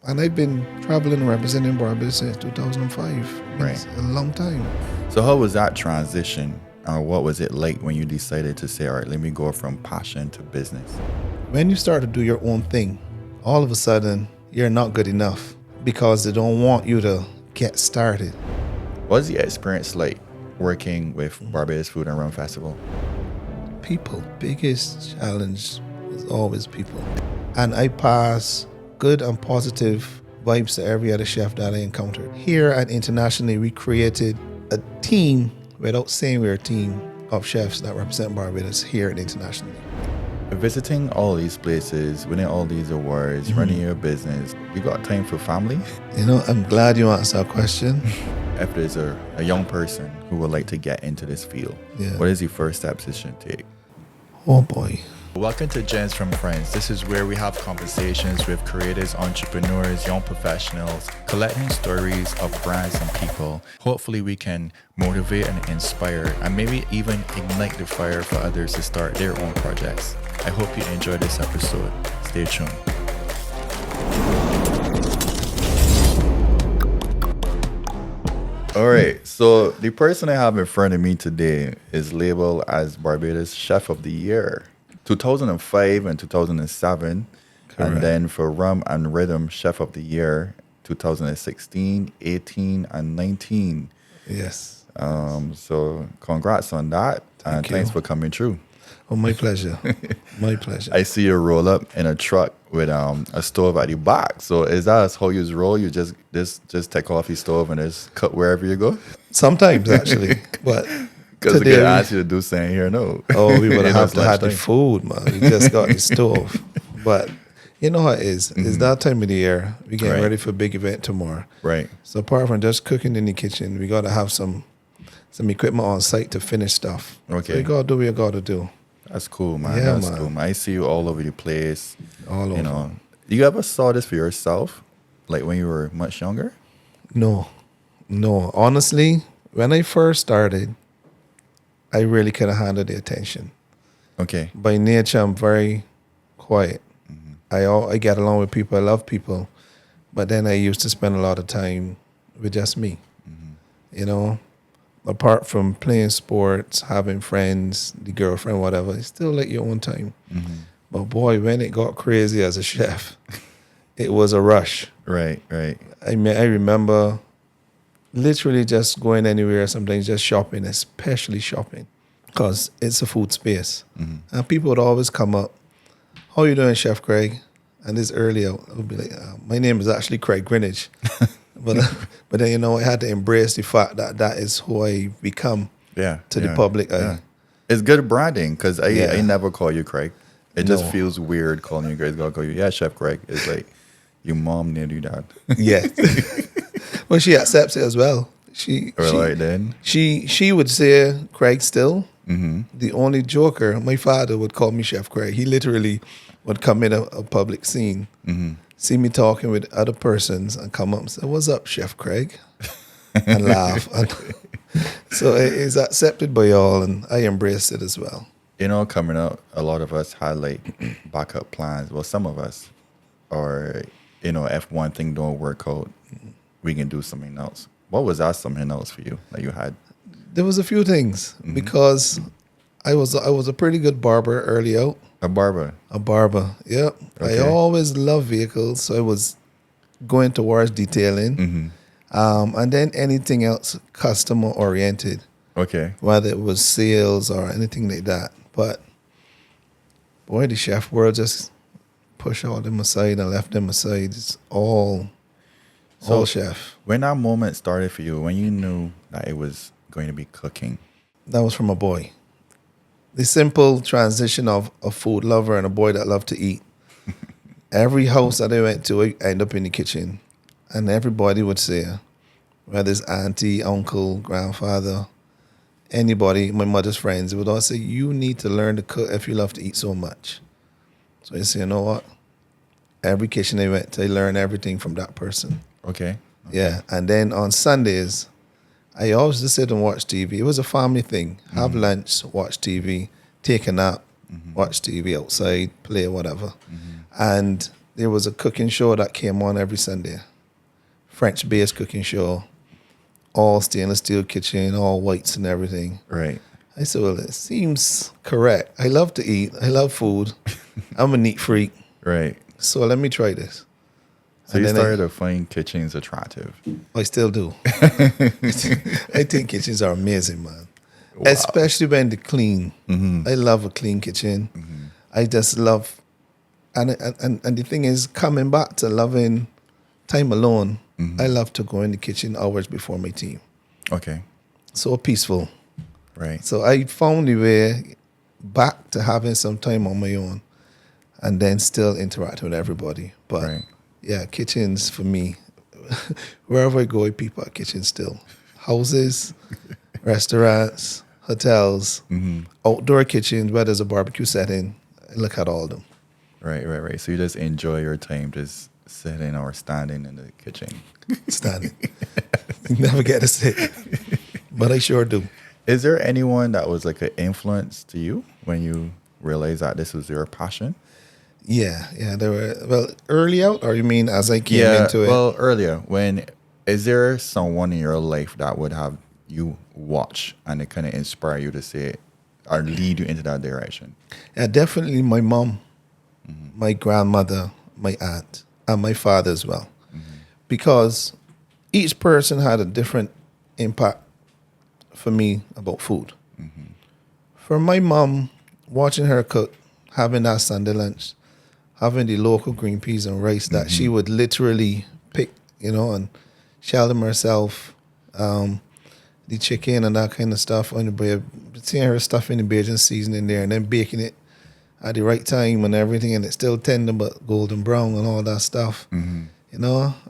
And I've been traveling and representing Barbados since 2005. Right. It's a long time. So how was that transition? Or what was it like when you decided to say, all right, let me go from passion to business? When you start to do your own thing, all of a sudden, you're not good enough because they don't want you to get started. What's the experience like working with Barbados Food and Rum Festival? People, biggest challenge is always people. And I pass good and positive vibes to every other chef that I encountered. Here and internationally, we created a team, without saying we're a team of chefs that represent Barbados here and internationally. Visiting all these places, winning all these awards, running your business, you got time for family? You know, I'm glad you asked that question. If there's a young person who would like to get into this field, Yeah. what is the first steps they should take? Oh boy. Welcome to Gems from Friends. This is where we have conversations with creators, entrepreneurs, young professionals, collecting stories of brands and people. Hopefully we can motivate and inspire and maybe even ignite the fire for others to start their own projects. I hope you enjoy this episode. Stay tuned. All right, so the person I have in front of me today is labeled as Barbados Chef of the Year. 2005 and 2007, Correct. and then for Rum and Rhythm Chef of the Year, 2016, 18, and 19. Yes. So congrats on that, and you. thanks for coming through. Oh, my pleasure. My pleasure. I see you roll up in a truck with a stove at the back. So is that how you roll? You just take off your stove and just cut wherever you go? Sometimes, actually. But Because they today could ask you to do something here, no. Oh, we would You have know, to have the lunchtime. food, man. We just got the stove. But you know how it is. It's that time of the year. We getting Right. ready for a big event tomorrow. Right. So apart from just cooking in the kitchen, we got to have some equipment on site to finish stuff. Okay. So you got to do what you got to do. That's cool, man. Yeah, That's man. cool, man. I see you all over the place. All over. You know, you ever saw this for yourself, like when you were much younger? No. Honestly, when I first started, I really couldn't handle the attention. Okay. By nature, I'm very quiet. I get along with people. I love people. But then I used to spend a lot of time with just me. You know, apart from playing sports, having friends, the girlfriend, whatever, it's still like your own time. But boy, when it got crazy as a chef, it was a rush. Right. I remember literally just going anywhere, sometimes just shopping, especially shopping, because it's a food space. And people would always come up, how you doing, Chef Creig? And this earlier, I would be like, my name is actually Creig Greenidge. but then, you know, I had to embrace the fact that that is who I become Yeah. to the public eye. Yeah. It's good branding because I Yeah. never call you Craig. It just No. feels weird calling you guys. I'll call you, yeah, Chef Craig. It's like your mom named you that. Yeah. Well, she accepts it as well. Then. She would say Craig still. The only joker, my father would call me Chef Creig. He literally would come in a public scene, see me talking with other persons, and come up and say, "What's up, Chef Creig?" and laugh. And so it is accepted by all, and I embrace it as well. You know, coming up, a lot of us had like backup plans. Well, some of us, or you know, if one thing don't work out, we can do something else. What was that something else for you that you had? There was a few things because I was a pretty good barber early out. A barber. A barber, yeah. Okay. I always loved vehicles, so I was going towards detailing, and then anything else customer oriented, Okay. whether it was sales or anything like that. But boy, the chef world just pushed all them aside and left them aside. It's all chef. When that moment started for you, when you knew that it was going to be cooking, That was from a boy. The simple transition of a food lover and a boy that loved to eat. Every house that I went to, I end up in the kitchen. And everybody would say, whether it's auntie, uncle, grandfather, anybody, my mother's friends, they would all say, you need to learn to cook if you love to eat so much. So I say, you know what? Every kitchen I went to, I learned everything from that person. okay. Yeah. And then on Sundays, I always just sit and watch TV. It was a family thing. Have lunch, watch TV, take a nap, watch TV outside, play whatever. And there was a cooking show that came on every Sunday. French-based cooking show. All stainless steel kitchen, all whites and everything. Right. I said, well, it seems correct. I love to eat. I love food. I'm a neat freak. Right. So let me try this. So you started to find kitchens attractive. I still do. I think kitchens are amazing, man. Wow. Especially when they're clean. Mm-hmm. I love a clean kitchen. Mm-hmm. I just love, and the thing is, coming back to loving time alone, mm-hmm. I love to go in the kitchen hours before my team. Okay. So peaceful. Right. So I found the way back to having some time on my own and then still interact with everybody. But right. Yeah, kitchens for me, wherever I go, people at kitchens still. Houses, restaurants, hotels, mm-hmm. outdoor kitchens, where there's a barbecue setting, I look at all of them. Right. So you just enjoy your time just sitting or standing in the kitchen. Standing. Never get to sit. But I sure do. Is there anyone that was like an influence to you when you realized that this was your passion? Yeah. There were, well, early out, or you mean as I came into it? Well, earlier. Is there someone in your life that would have you watch and it kind of inspire you to say or lead you into that direction? Yeah, definitely my mom, mm-hmm. my grandmother, my aunt, and my father as well. Mm-hmm. Because each person had a different impact for me about food. Mm-hmm. For my mom, watching her cook, having that Sunday lunch, having the local green peas and rice that mm-hmm. she would literally pick, and shell them herself, the chicken and that kind of stuff on the bread, seeing her stuffing the Bajan seasoning there and then baking it at the right time and everything, and it's still tender but golden brown and all that stuff, mm-hmm.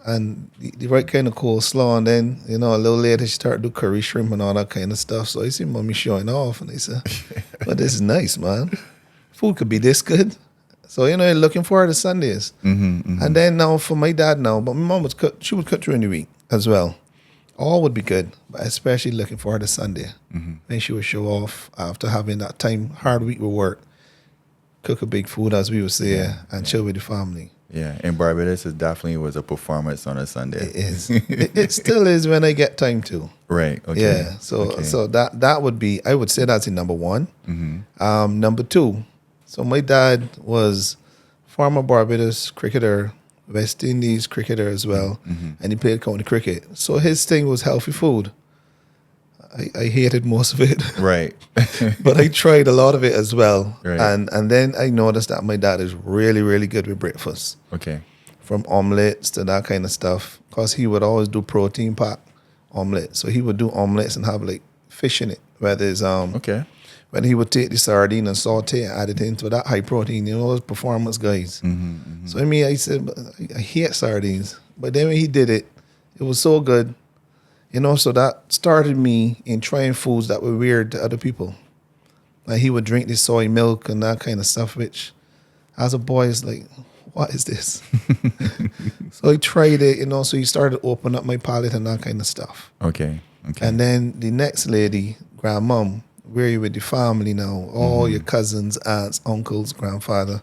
And the right kind of coleslaw, and then, a little later she started to do curry shrimp and all that kind of stuff. So I see mommy showing off, and I said, but this is nice, man. Food could be this good. So, looking forward to Sundays. Mm-hmm, mm-hmm. And then now for my dad now, but my mom would cook during the week as well. All would be good, but especially looking forward to Sunday. Mm-hmm. Then she would show off after having that hard week with work, cook a big food, as we would say, and chill with the family. Yeah, in Barbados, it definitely was a performance on a Sunday. It is. it still is when I get time to. Right, okay. Yeah, so that would be, I would say that's the number one. Mm-hmm. Number two, so my dad was former Barbados cricketer, West Indies cricketer as well, mm-hmm. and he played county cricket. So his thing was healthy food. I hated most of it. Right. But I tried a lot of it as well. Right. And then I noticed that my dad is really, really good with breakfast. Okay. From omelets to that kind of stuff. Because he would always do protein pack omelets. So he would do omelets and have like fish in it. Whether it's when he would take the sardine and saute and add it into that high protein, those performance guys. Mm-hmm, mm-hmm. So I said, I hate sardines. But then when he did it, it was so good. So that started me in trying foods that were weird to other people. Like he would drink the soy milk and that kind of stuff, which as a boy is like, what is this? So I tried it, so he started to open up my palate and that kind of stuff. Okay. And then the next lady, grandmom, where you with the family now, all your cousins, aunts, uncles, grandfather,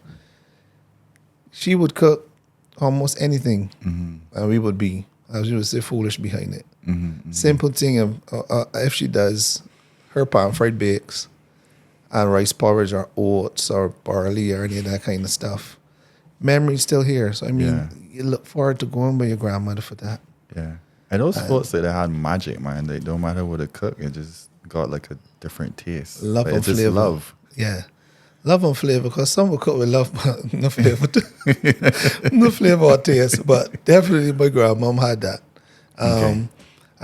she would cook almost anything, and we would be, as you would say, foolish behind it. Mm-hmm, mm-hmm. Simple thing of if she does her pan-fried bakes and rice porridge or oats or barley or any of that kind of stuff, memory's still here. So you look forward to going by your grandmother for that. Yeah, and those folks that had magic, man. They don't matter what they cook, it just got like a different taste. Love and flavor. Love. Yeah. Love and flavor, because some will cook with love, but no flavor. No flavor or taste, but definitely my grandmom had that. Okay.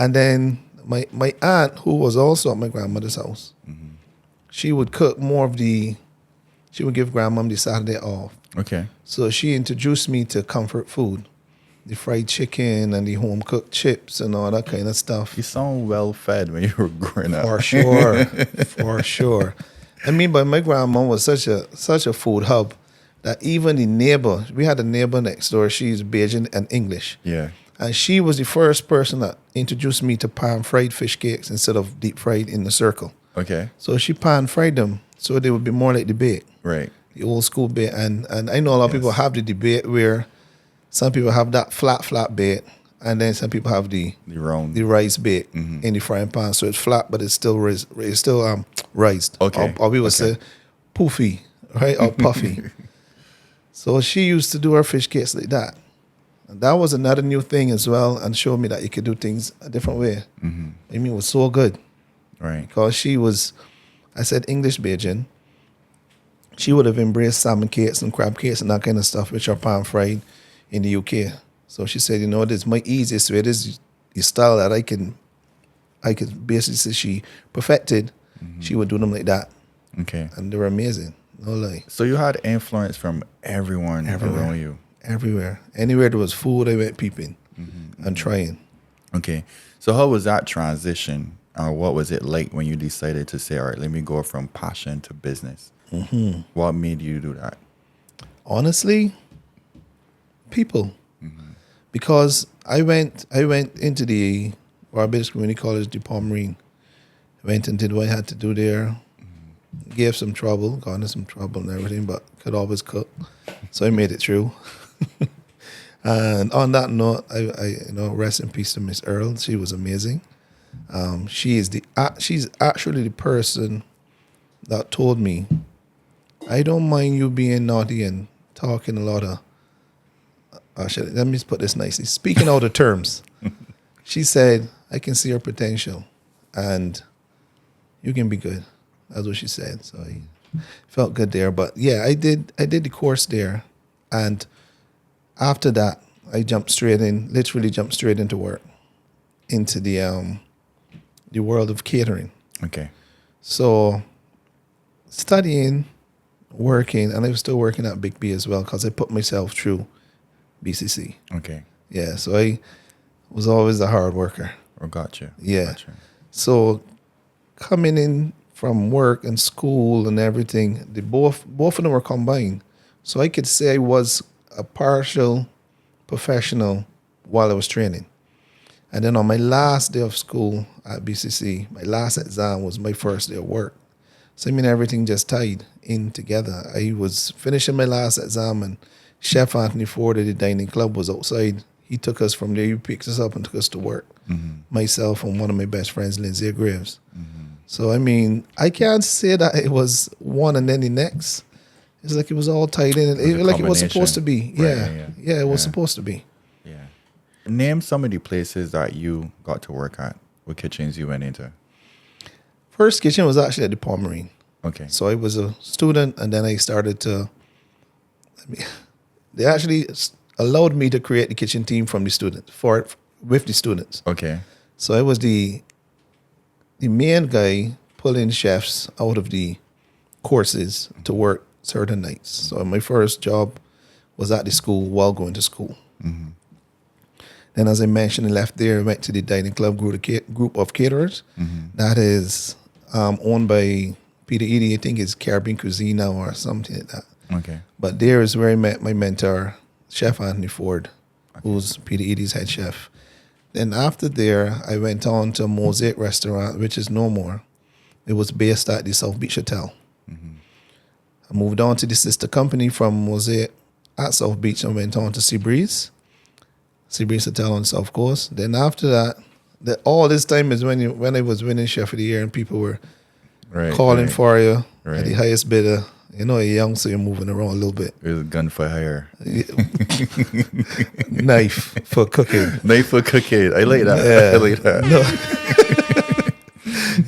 And then my aunt, who was also at my grandmother's house, mm-hmm. she would cook more of she would give grandmom the Saturday off. Okay. So she introduced me to comfort food, the fried chicken and the home-cooked chips and all that kind of stuff. You sound well-fed when you were growing up. For sure, for sure. But my grandma was such a food hub that even the neighbor, we had a neighbor next door, she's Bajan and English. Yeah. And she was the first person that introduced me to pan-fried fish cakes instead of deep-fried in the circle. Okay. So she pan-fried them so they would be more like the bake. Right. the old school bait. And I know a lot of people Yes. have the debate where some people have that flat bait, and then some people have the The rice bait Mm-hmm. in the frying pan. So it's flat, but it's still raised. Okay. Or we would Okay. say poofy, right? Or puffy. So she used to do her fish cakes like that. And that was another new thing as well, and showed me that you could do things a different way. Mm-hmm. I mean, it was so good Right. because she was, I said English Bajan. She would have embraced salmon cakes and crab cakes and that kind of stuff, which are pan fried in the UK. So she said, this is my easiest way. This is the style that I could basically say she perfected. She would do them like that. Okay. And they were amazing. No lie. So you had influence from everyone Everywhere. around you. Everywhere. Anywhere there was food, I went peeping and trying. Okay. So how was that transition? Or what was it like when you decided to say, all right, let me go from passion to business? Mm-hmm. What made you do that? Honestly, people. Because I went into the Barbados Community College, DePaul Marine. Went and did what I had to do there. Gave some trouble, got into some trouble and everything, but could always cook. So I made it through. And on that note, I rest in peace to Miss Earl. She was amazing. She's actually the person that told me, I don't mind you being naughty and talking a lot of, let me put this nicely, speaking out of terms. She said, I can see your potential and you can be good. That's what she said. So I felt good there. But yeah, I did the course there. And after that, I literally jumped straight into work, into the world of catering. Okay. So studying, working, and I was still working at Big B as well because I put myself through BCC. Okay. Yeah, so I was always a hard worker. Or gotcha. Yeah. Gotcha. So coming in from work and school and everything, both of them were combined. So I could say I was a partial professional while I was training. And then on my last day of school at BCC, my last exam was my first day of work. So I mean, everything just tied in together. I was finishing my last exam and Chef Anthony Ford at the dining club was outside. He took us from there, he picked us up and took us to work. Myself and one of my best friends, Lindsay Graves. So, I mean, I can't say that it was one and then the next. It's like it was all tied in. It was like it was supposed to be. Yeah, it was supposed to be. Yeah. Name some of the places that you got to work at, what kitchens you went into. First kitchen was actually at the Palm Marine. Okay. So I was a student, and then I started to. They actually allowed me to create the kitchen team from the students with the students. Okay. So I was the main guy pulling chefs out of the courses to work certain nights. So my first job was at the school while going to school. Then, as I mentioned, I left there, went to the dining club group of caterers. That is owned by Peter Edie. I think it's Caribbean Cuisine now or something like that. Okay. But there is where I met my mentor, Chef Anthony Ford, who's Peter Edie's head chef. Then after there, I went on to Mosaic Restaurant, which is no more. It was based at the South Beach Hotel. I moved on to the sister company from Mosaic at South Beach and went on to Seabreeze Hotel on the South Coast. Then after that, all this time is when I was winning Chef of the Year and people were calling for you at the highest bidder. You know, you're young, so you're moving around a little bit. It was a gun for hire. Knife for cooking. Knife for cooking. I like that. Yeah. I like that.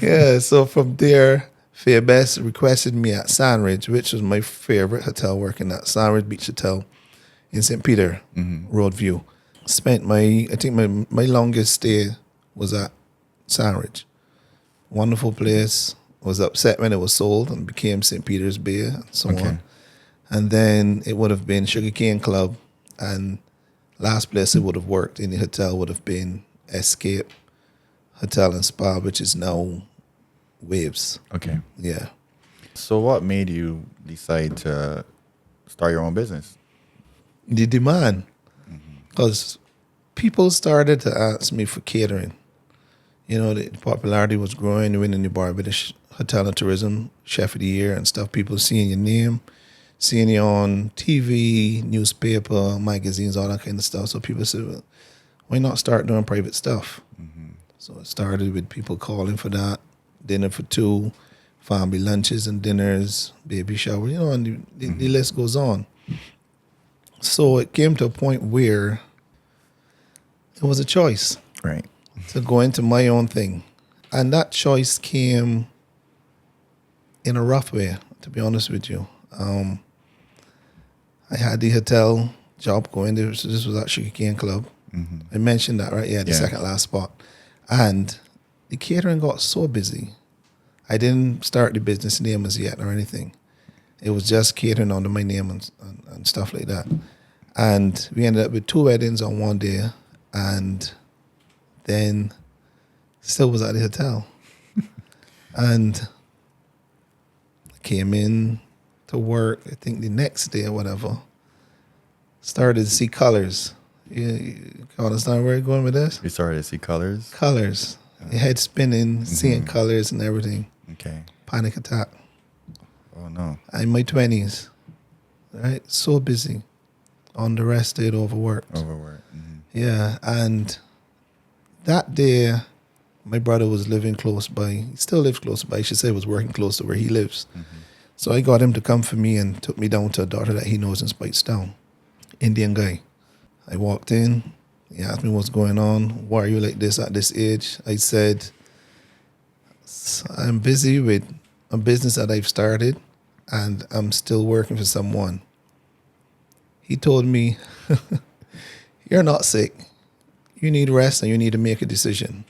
No. Yeah, so from there, Fairbest requested me at Sandridge, which was my favorite hotel working at Sandridge Beach Hotel in St. Peter, Roadview. Spent my longest stay was at Sandridge. Wonderful place. Was upset when it was sold and became St. Peter's Bay and so on. And then it would have been Sugarcane Club, and last place it would have worked in the hotel would have been Escape Hotel and Spa, which is now Waves. Okay. Yeah. So what made you decide to start your own business? The demand. Because people started to ask me for catering. You know, the popularity was growing, winning the Barbados Hotel and Tourism Chef of the Year and stuff. People seeing your name, seeing you on TV, newspaper, magazines, all that kind of stuff. So people said, well, why not start doing private stuff? So it started with people calling for that, dinner for two, family lunches and dinners, baby shower, and the list goes on. So it came to a point where it was a choice. Right. To go into my own thing. And that choice came in a rough way, to be honest with you. I had the hotel job going there. So this was at Sugar Cane Club. I mentioned that, right? Yeah, the second last spot. And the catering got so busy. I didn't start the business name as yet or anything. It was just catering under my name and stuff like that. And we ended up with 2 weddings on one day. And then still was at the hotel. And I came in to work, I think the next day or whatever. Started to see colors. You understand where I'm going with this? You started to see colors? Colors. Your head spinning, seeing colors and everything. Okay. Panic attack. Oh, no. I'm in my 20s. Right? So busy. On the rest day, overworked. Yeah. And that day, my brother was living close by. He still lives close by. I should say he was working close to where he lives. So I got him to come for me and took me down to a doctor that he knows in Speightstown. Indian guy. I walked in. He asked me what's going on. Why are you like this at this age? I said, I'm busy with a business that I've started and I'm still working for someone. He told me, you're not sick. You need rest and you need to make a decision.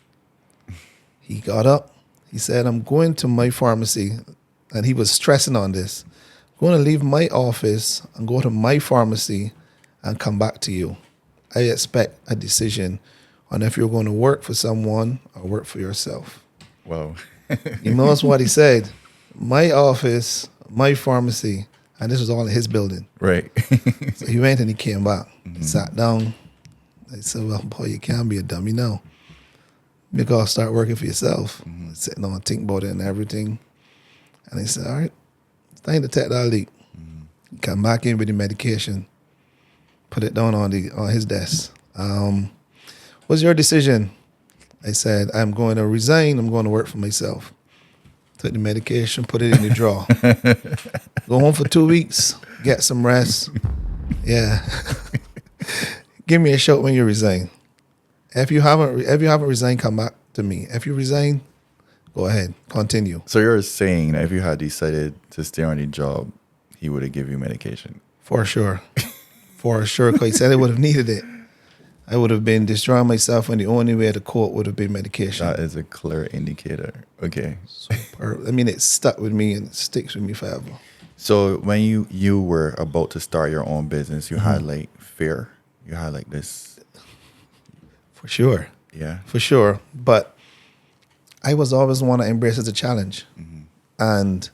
He got up. He said, I'm going to my pharmacy. And he was stressing on this. I'm going to leave my office and go to my pharmacy and come back to you. I expect a decision on if you're going to work for someone or work for yourself. Whoa. You notice what he said? My office, my pharmacy, and this was all in his building. Right. So he went and he came back. He sat down. I said, well, boy, you can't be a dummy now. You got to start working for yourself. Sitting on, think about it and everything. And he said, all right, it's time to take that leap. Come back in with the medication. Put it down on his desk. What's your decision? I said, I'm going to resign. I'm going to work for myself. Took the medication, put it in the drawer. Go home for 2 weeks, get some rest. Yeah. Give me a shout when you resign. If you haven't resigned, come back to me. If you resign, go ahead, continue. So you're saying that if you had decided to stay on the job, he would have given you medication? For sure. For sure, because he said I would have needed it. I would have been destroying myself, and the only way to cope would have been medication. That is a clear indicator. Okay. Super. I mean, it stuck with me and it sticks with me forever. So when you were about to start your own business, you had like fear. You had like this. For sure. Yeah. For sure. But I was always one to embrace as a challenge. And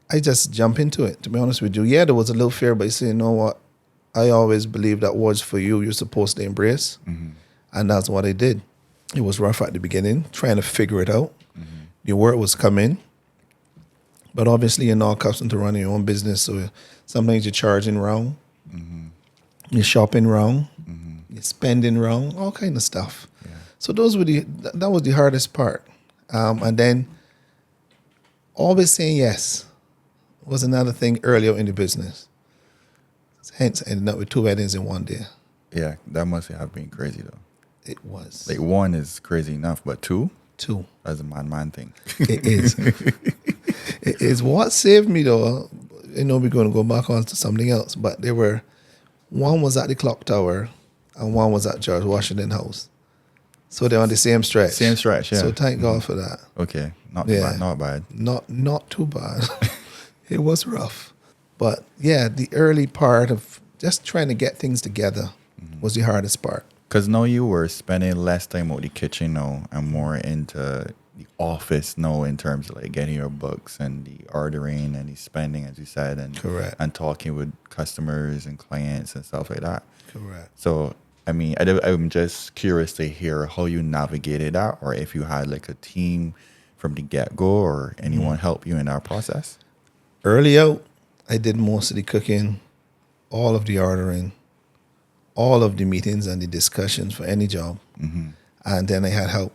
I just jump into it, to be honest with you. Yeah, there was a little fear, but you say, you know what? I always believed that was for you. You're supposed to embrace. And that's what I did. It was rough at the beginning, trying to figure it out. The word was coming. But obviously, you're not accustomed to running your own business. So sometimes you're charging wrong. You're shopping wrong. You're spending wrong. All kind of stuff. Yeah. So that was the hardest part. And then always saying yes was another thing earlier in the business. Hence, I ended up with 2 weddings in one day. Yeah, that must have been crazy though. It was. Like 1 is crazy enough, but 2? 2. That's a man thing. It is. It is. What saved me though, we're going to go back on to something else, but one was at the Clock Tower and one was at George Washington House. So they're on the same stretch. Same stretch, yeah. So thank God for that. Okay, not bad. Not too bad. It was rough. But yeah, the early part of just trying to get things together was the hardest part. Because now you were spending less time out the kitchen now and more into the office now in terms of like getting your books and the ordering and the spending, as you said, and correct, and talking with customers and clients and stuff like that. Correct. So, I mean, I'm just curious to hear how you navigated that, or if you had like a team from the get-go or anyone help you in that process. Early out, I did most of the cooking, all of the ordering, all of the meetings and the discussions for any job. And then I had help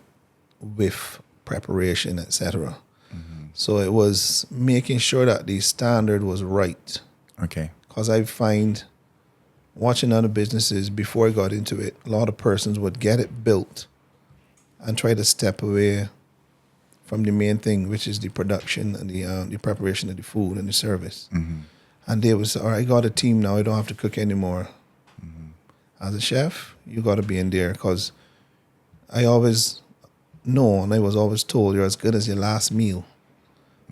with preparation, etc. So it was making sure that the standard was right. Okay. Because I find watching other businesses before I got into it, a lot of persons would get it built and try to step away from the main thing, which is the production and the preparation of the food and the service. And they would say, all right, I got a team now, I don't have to cook anymore. As a chef, you got to be in there, because I always know, and I was always told, you're as good as your last meal.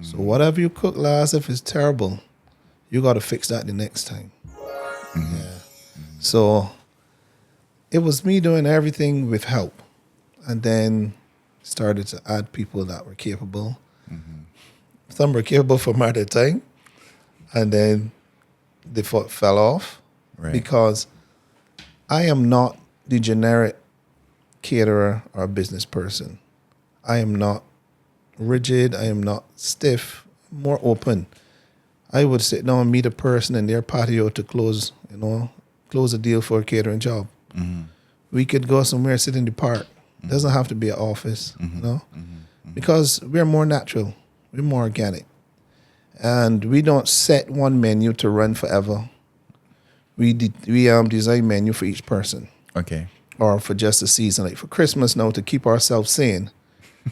So whatever you cook last, if it's terrible, you got to fix that the next time. Yeah. So it was me doing everything with help, and then started to add people that were capable. Some were capable for more at a time, and then they fell off. Right. Because I am not the generic caterer or business person. I am not rigid. I am not stiff. More open. I would sit down and meet a person in their patio to close a deal for a catering job. We could go somewhere, sit in the park. It doesn't have to be an office, because we're more natural. We're more organic. And we don't set one menu to run forever. We design menu for each person. Okay. Or for just a season. Like for Christmas now, to keep ourselves sane,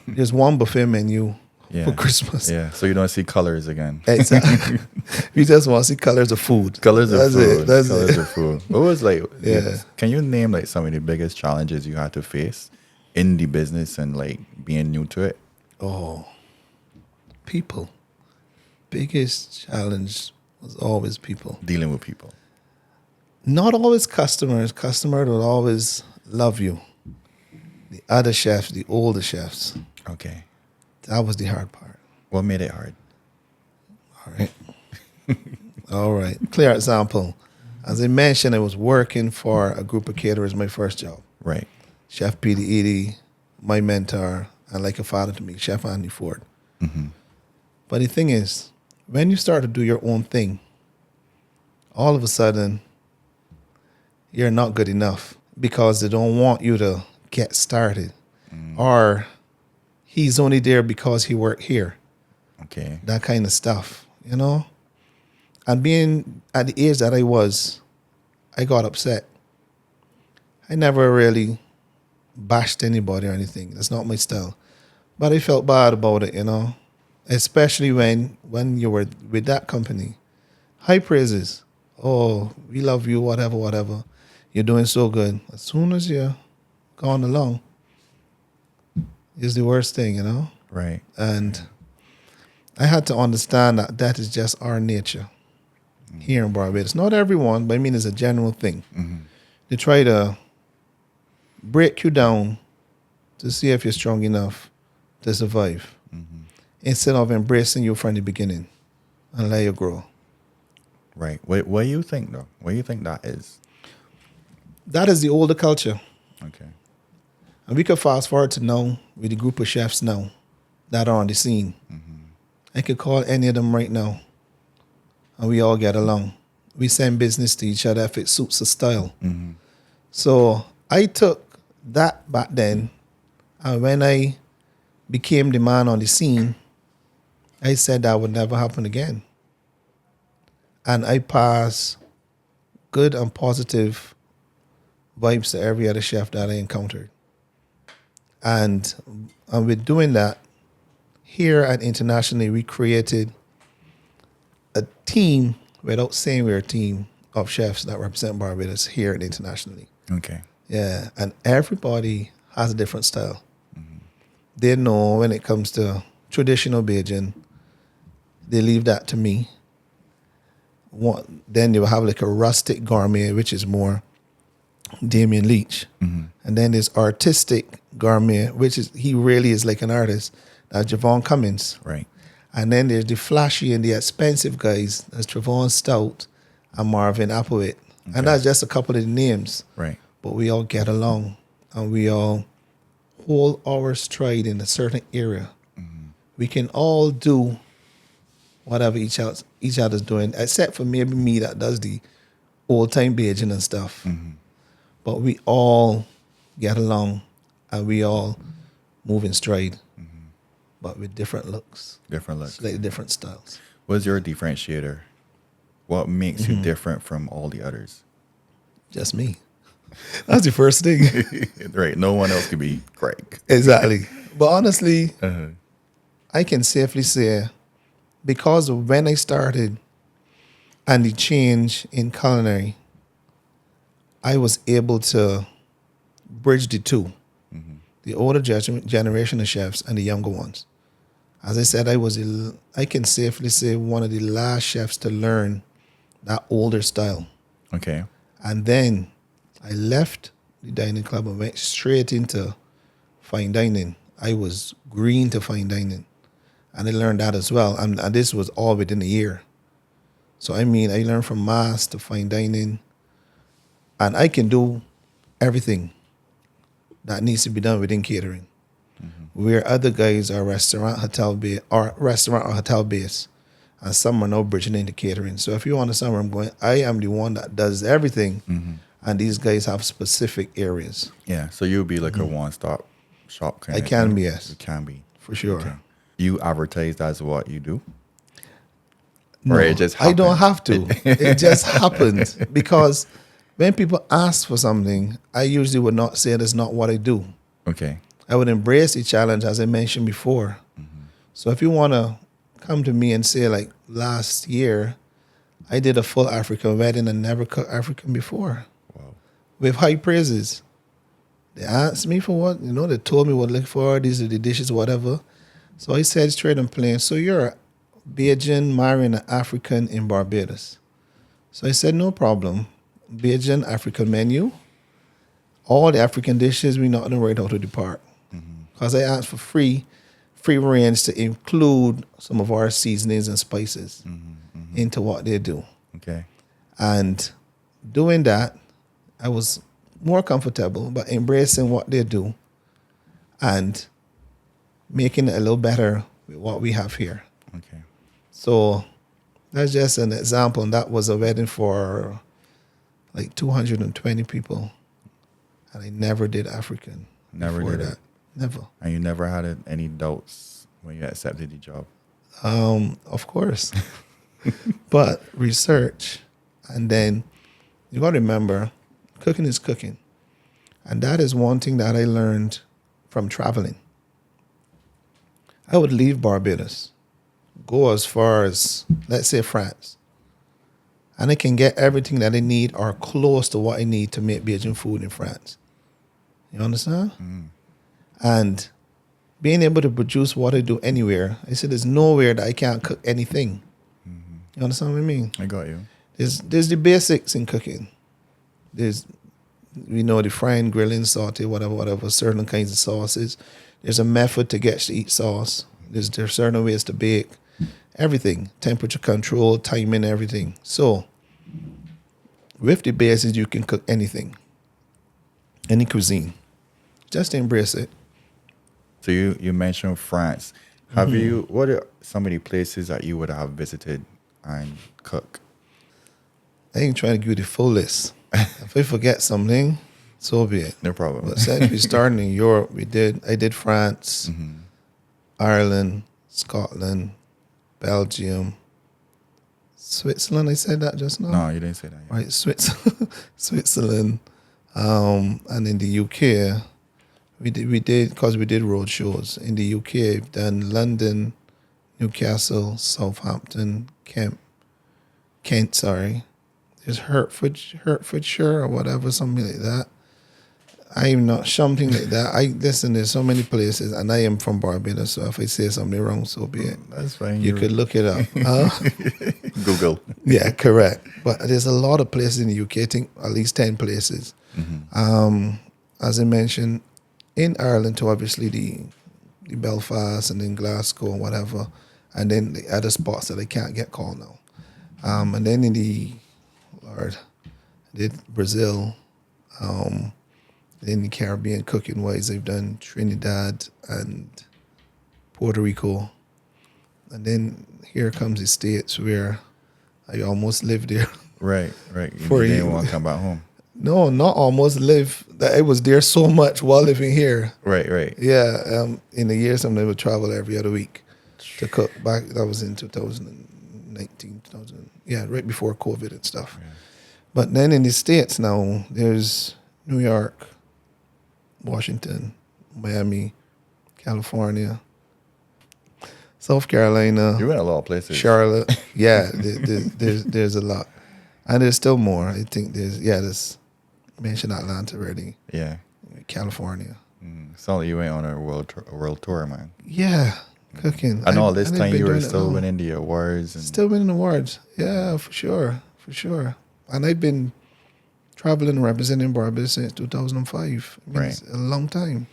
there's one buffet menu for Christmas. Yeah, so you don't see colors again. Exactly. We just want to see colors of food. Colors of food. That's colors it. of food. What was like, Yeah. Can you name like some of the biggest challenges you had to face in the business and like being new to it? Oh, people. Biggest challenge was always people. Dealing with people. Not always customers. Customers will always love you. The other chefs, the older chefs, Okay. that was the hard part. What made it hard? All right. All right. Clear example. As I mentioned, I was working for a group of caterers, my first job. Right. Chef Peter Edie, my mentor, and like a father to me, Chef Andy Ford. But the thing is, when you start to do your own thing, all of a sudden, you're not good enough, because they don't want you to get started. Or he's only there because he worked here. Okay. That kind of stuff, And being at the age that I was, I got upset. I never really bashed anybody or anything. That's not my style. But I felt bad about it, Especially when you were with that company. High praises. Oh, we love you, whatever. You're doing so good. As soon as you're gone along, it's the worst thing, Right. And I had to understand that is just our nature here in Barbados. Not everyone, but I mean it's a general thing. They try to break you down to see if you're strong enough to survive, instead of embracing you from the beginning and let you grow. Right. What do you think, though? What do you think that is? That is the older culture. Okay. And we could fast forward to now with the group of chefs now that are on the scene. I could call any of them right now, and we all get along. We send business to each other if it suits the style. So I took that back then, and when I became the man on the scene, I said that would never happen again. And I pass good and positive vibes to every other chef that I encountered. And with doing that, here and internationally, we created a team, without saying we're a team, of chefs that represent Barbados here and internationally. Okay. Yeah, and everybody has a different style. They know when it comes to traditional Bajan, they leave that to me. Then they will have like a rustic gourmet, which is more Damien Leach. And then there's artistic gourmet, which is, he really is like an artist. That's Javon Cummins. Right. And then there's the flashy and the expensive guys. That's Trevon Stout and Marvin Applewhite. Okay. And that's just a couple of the names. Right. But we all get along, and we all hold our stride in a certain area. We can all do whatever each each other's doing, except for maybe me that does the old time Bajan and stuff. But we all get along and we all move in stride, but with different looks, Different looks. slightly different styles. What's your differentiator? What makes you different from all the others? Just me. That's the first thing. Right. No one else could be Creig. Exactly. But honestly, I can safely say, because of when I started and the change in culinary, I was able to bridge the two, the older generation of chefs and the younger ones. As I said, I can safely say one of the last chefs to learn that older style. Okay. And then I left the dining club and went straight into fine dining. I was green to fine dining. And I learned that as well. And this was all within a year. So I mean, I learned from mass to fine dining. And I can do everything that needs to be done within catering. Where other guys are restaurant or hotel based. And some are now bridging into catering. So if you understand where I'm going, I am the one that does everything. And these guys have specific areas. Yeah. So you'll be like a one-stop shop kind I of can thing? be, yes. You can be. For sure. Okay. You advertise as what you do? No, Or it just I don't happened? have to. It just happens. Because when people ask for something, I usually would not say that's not what I do. Okay. I would embrace the challenge, as I mentioned before. So if you want to come to me and say, like, last year, I did a full African wedding and never cooked African before. Wow. With high praises. They asked me for what, they told me what to look for, these are the dishes, whatever. So I said straight and plain, so you're a Bajan marrying an African in Barbados. So I said, no problem. Bajan African menu. All the African dishes, we not know right how to depart. Because I asked for free range to include some of our seasonings and spices into what they do. Okay. And doing that, I was more comfortable, but embracing what they do and making it a little better with what we have here. Okay. So that's just an example. And that was a wedding for like 220 people. And I never did African. Never before did that. it? Never. And you never had any doubts when you accepted the job? Of course. But research. And then you got to remember, cooking is cooking. And that is one thing that I learned from traveling. I would leave Barbados, go as far as, let's say, France. And I can get everything that I need or close to what I need to make Bajan food in France. You understand? And being able to produce what I do anywhere, I said there's nowhere that I can't cook anything. You understand what I mean? I got you. There's the basics in cooking. There's, the frying, grilling, saute, whatever, certain kinds of sauces. There's a method to get to eat sauce. There's certain ways to bake. Everything. Temperature control, timing, everything. So, with the basics, you can cook anything. Any cuisine. Just embrace it. So you mentioned France. What are some of the places that you would have visited and cook? I ain't trying to give you the full list. If I forget something, so be it. No problem. But since we started in Europe, I did France, Ireland, Scotland, Belgium, Switzerland. I said that just now. No, you didn't say that yet. Right, Switzerland, and in the UK, we did because we did road shows in the UK. We've done London, Newcastle, Southampton, Kent. Sorry, there's Hertfordshire or whatever, something like that. I'm not something like that. Listen. There's so many places, and I am from Barbados. So if I say something wrong, so be it. That's fine. You could look it up. Google. Yeah, correct. But there's a lot of places in the UK. I think at least 10 places. As I mentioned, in Ireland, to obviously the Belfast and then Glasgow and whatever, and then the other spots that I can't get called now. And then I did Brazil. In the Caribbean, cooking wise, I've done Trinidad and Puerto Rico. And then here comes the States where I almost lived there. Right. You For a didn't year. want to come back home. No, not almost live. I was there so much while living here. Right. Yeah, in a year, sometimes I would travel every other week to cook. Back that was in 2019, 2000. Yeah, right before COVID and stuff. Yeah. But then in the States now, there's New York, Washington, Miami, California, South Carolina, You went a lot of places. Charlotte. Yeah, there's a lot, and there's still more. I think there's mentioned Atlanta already, Yeah. California. Sounds like you went on a world tour, man. Yeah, cooking. And all this I've time been you were doing it still long. winning the awards. And Still winning awards. Yeah, for sure. And I've been traveling and representing Barbados since 2005. I mean, Right. It's a long time.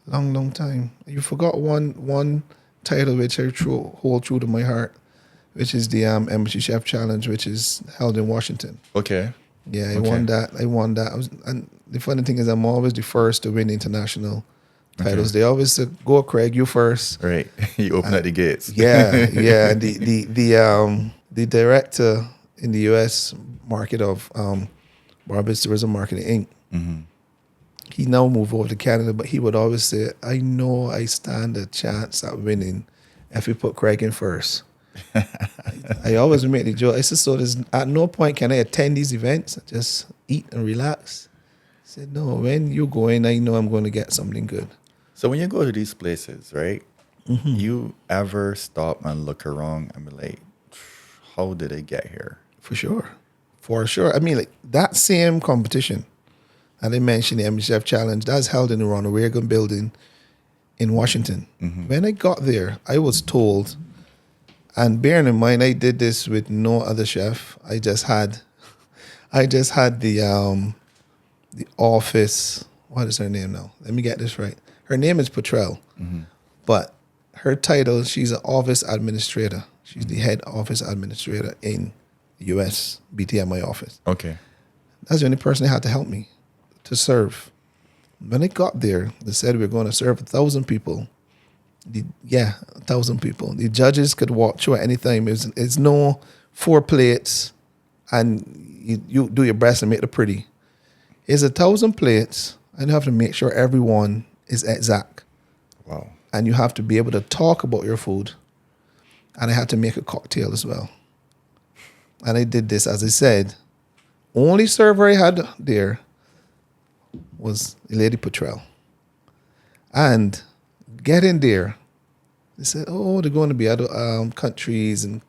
Long time. You forgot one title which I hold true to my heart, which is the Embassy Chef Challenge, which is held in Washington. Okay. Yeah, I Okay. won that. And the funny thing is, I'm always the first to win international titles. Okay. They always say, "Go, Craig, you first." Right. You open up the gates. Yeah. And the director in the U.S. market of Barbados Tourism Marketing Inc. Mm-hmm. He now moved over to Canada, but he would always say, "I know I stand a chance at winning if we put Craig in first." I always make the joke. I said, "So there's at no point can I attend these events, just eat and relax." I said, "No, when you go in, I know I'm going to get something good." So when you go to these places, right? Mm-hmm. You ever stop and look around and be like, how did I get here? For sure. I mean, like that same competition, and I mentioned the Embassy Chef Challenge, that's held in the Ronald Reagan building in Washington. Mm-hmm. When I got there, I was told, and bearing in mind, I did this with no other chef. I just had the office. What is her name now? Let me get this right. Her name is Petrel, Mm-hmm. but her title, she's an office administrator. She's the head office administrator in the U.S. BTMI office. Okay. That's the only person that had to help me to serve. When I got there, they said we were going to serve 1,000 people. 1,000 people. The judges could walk through at any time. It's no 4 plates and you do your best and make it pretty. It's 1,000 plates and you have to make sure everyone is exact. Wow. And you have to be able to talk about your food. And I had to make a cocktail as well. And I did this, as I said, only server I had there was Lady Petrel. And getting there, they said, "Oh, they're going to be other countries and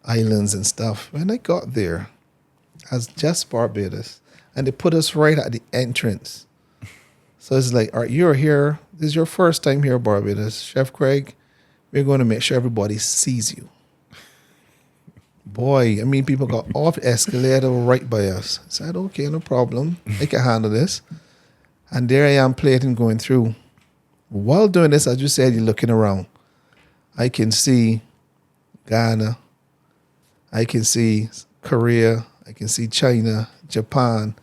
islands and stuff." When I got there, as just Barbados, and they put us right at the entrance. So it's like, "All right, you're here. This is your first time here, Barbados. Chef Creig, we're going to make sure everybody sees you." Boy, I mean, people got off the escalator right by us. I said, "Okay, no problem. I can handle this." And there I am plating going through. While doing this, as you said, you're looking around. I can see Ghana. I can see Korea. I can see China, Japan,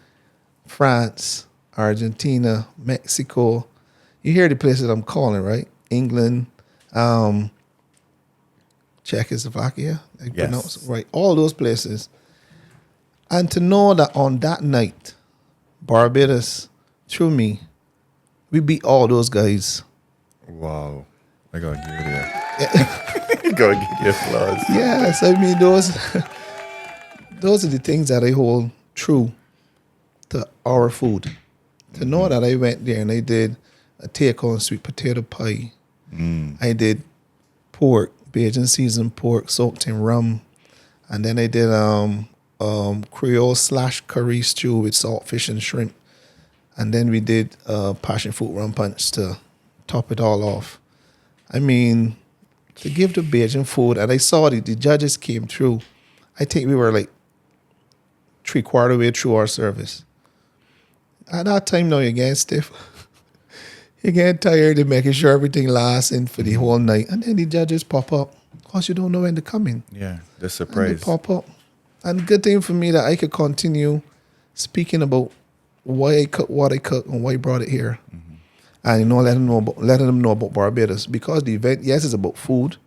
France, Argentina, Mexico. You hear the places I'm calling, right? England, Czechoslovakia, I pronounce it right. All those places. And to know that on that night, Barbados, through me, we beat all those guys. Wow. I gotta give you that. Gotta give you applause. Yes, I mean those are the things that I hold true to our food. To know that I went there and I did a take-on sweet potato pie. I did pork, Bajan seasoned pork soaked in rum. And then I did Creole / curry stew with saltfish and shrimp. And then we did passion fruit rum punch to top it all off. I mean, to give the Bajan food, and I saw the judges came through. I think we were like 3/4 way through our service. At that time now, you're getting stiff. You're getting tired of making sure everything lasts in for the whole night. And then the judges pop up because you don't know when they're coming. Yeah, the And they surprise. pop up. And good thing for me that I could continue speaking about why I cook what I cook and why I brought it here. And letting them know about Barbados. Because the event, yes, it's about food,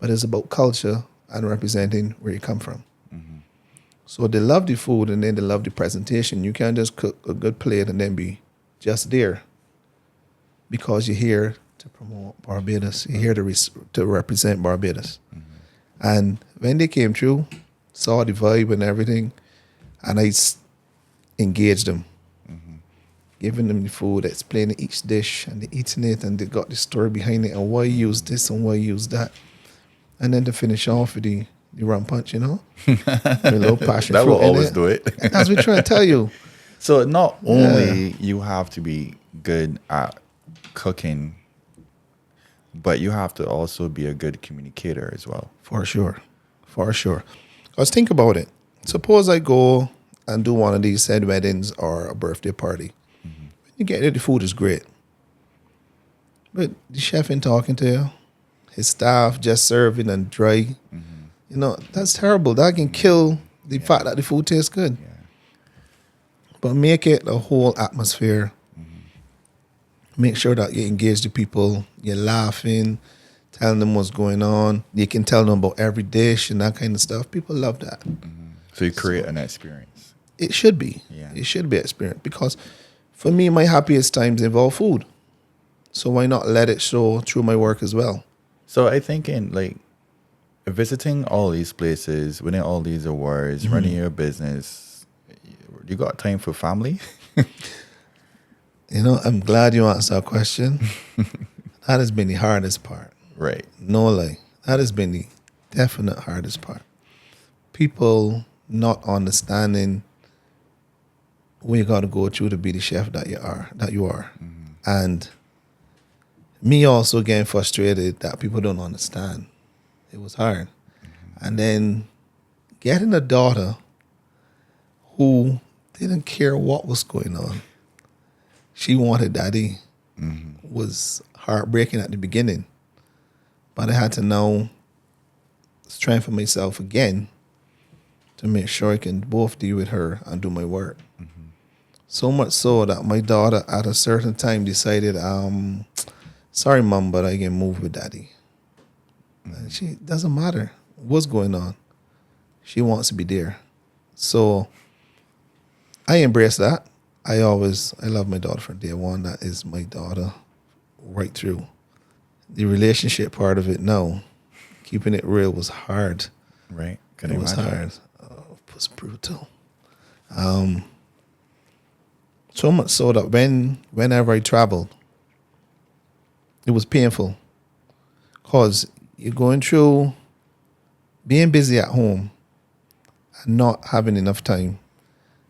but it's about culture and representing where you come from. So they love the food and then they love the presentation. You can't just cook a good plate and then be just there because you're here to promote Barbados. You're here to represent Barbados. And when they came through, saw the vibe and everything, and I engaged them, giving them the food, explaining each dish, and they eating it, and they got the story behind it, and why you use this and why you use that. And then to finish off with the rum punch, you know? With a little passion That fruit will in always it. do it. As we try to tell you. So not only you have to be good at cooking, but you have to also be a good communicator as well. For sure. For sure. Because think about it. Suppose I go and do one of these said weddings or a birthday party. You get there, the food is great. But the chef ain't talking to you. His staff just serving and dry. You know, that's terrible. That can kill the fact that the food tastes good. Yeah. But make it a whole atmosphere. Make sure that you engage the people. You're laughing, telling them what's going on. You can tell them about every dish and that kind of stuff. People love that. So you create an experience. It should be. Yeah. It should be experience. Because for me, my happiest times involve food. So why not let it show through my work as well? So I think in like visiting all these places, winning all these awards, running your business, you got time for family? You know, I'm glad you asked that question. That has been the hardest part. Right. No lie. That has been the definite hardest part. People not understanding what you got to go through to be the chef that you are. And me also getting frustrated that people don't understand. It was hard. And then getting a daughter who didn't care what was going on. She wanted daddy. Was heartbreaking at the beginning. But I had to now strengthen myself again to make sure I can both deal with her and do my work. So much so that my daughter at a certain time decided, sorry, mom, but I can move with daddy. And she doesn't matter what's going on. She wants to be there. So I embrace that. I love my daughter from day one. That is my daughter right through. The relationship part of it, no. Keeping it real was hard. Right. It was hard. Oh, it was brutal. So much so that whenever I traveled, it was painful. Because you're going through being busy at home and not having enough time.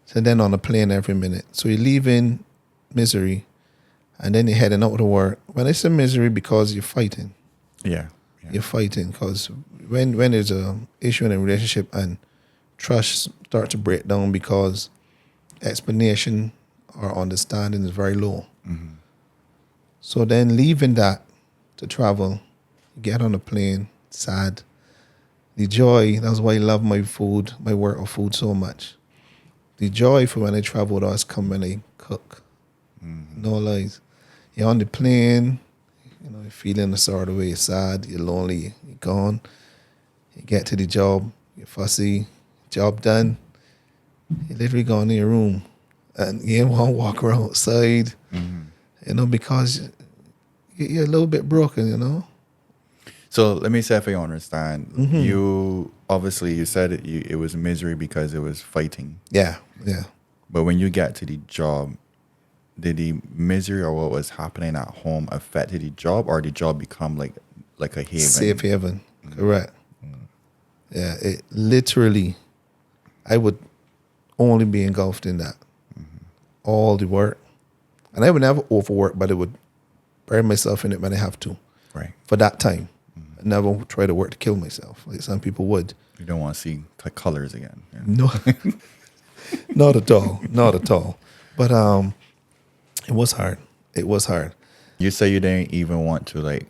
So then on a plane every minute. So you're leaving misery and then you're heading out to work. When I say misery, because you're fighting. Yeah. You're fighting because when there's a issue in a relationship and trust starts to break down because explanation or understanding is very low. So then leaving that to travel, get on a plane, sad. The joy, that's why I love my food, my work of food so much. The joy for when I travel does come when I cook. No lies. You're on the plane, you know, you're feeling a sort of way, you're sad, you're lonely, you're gone. You get to the job, you're fussy, job done. You literally go in your room and you want to walk around outside, you know, because you're a little bit broken, you know. So let me say if I understand. You obviously you said it was misery because it was fighting. Yeah. But when you get to the job, did the misery or what was happening at home affect the job, or the job become like a haven? Safe haven, correct. Yeah, it literally, I would only be engulfed in that. All the work. And I would never overwork, but I would bury myself in it when I have to. Right. For that time. I never try to work to kill myself, like some people would. You don't want to see colors again. Yeah. No, not at all. Not at all. But it was hard. It was hard. You say you didn't even want to, like,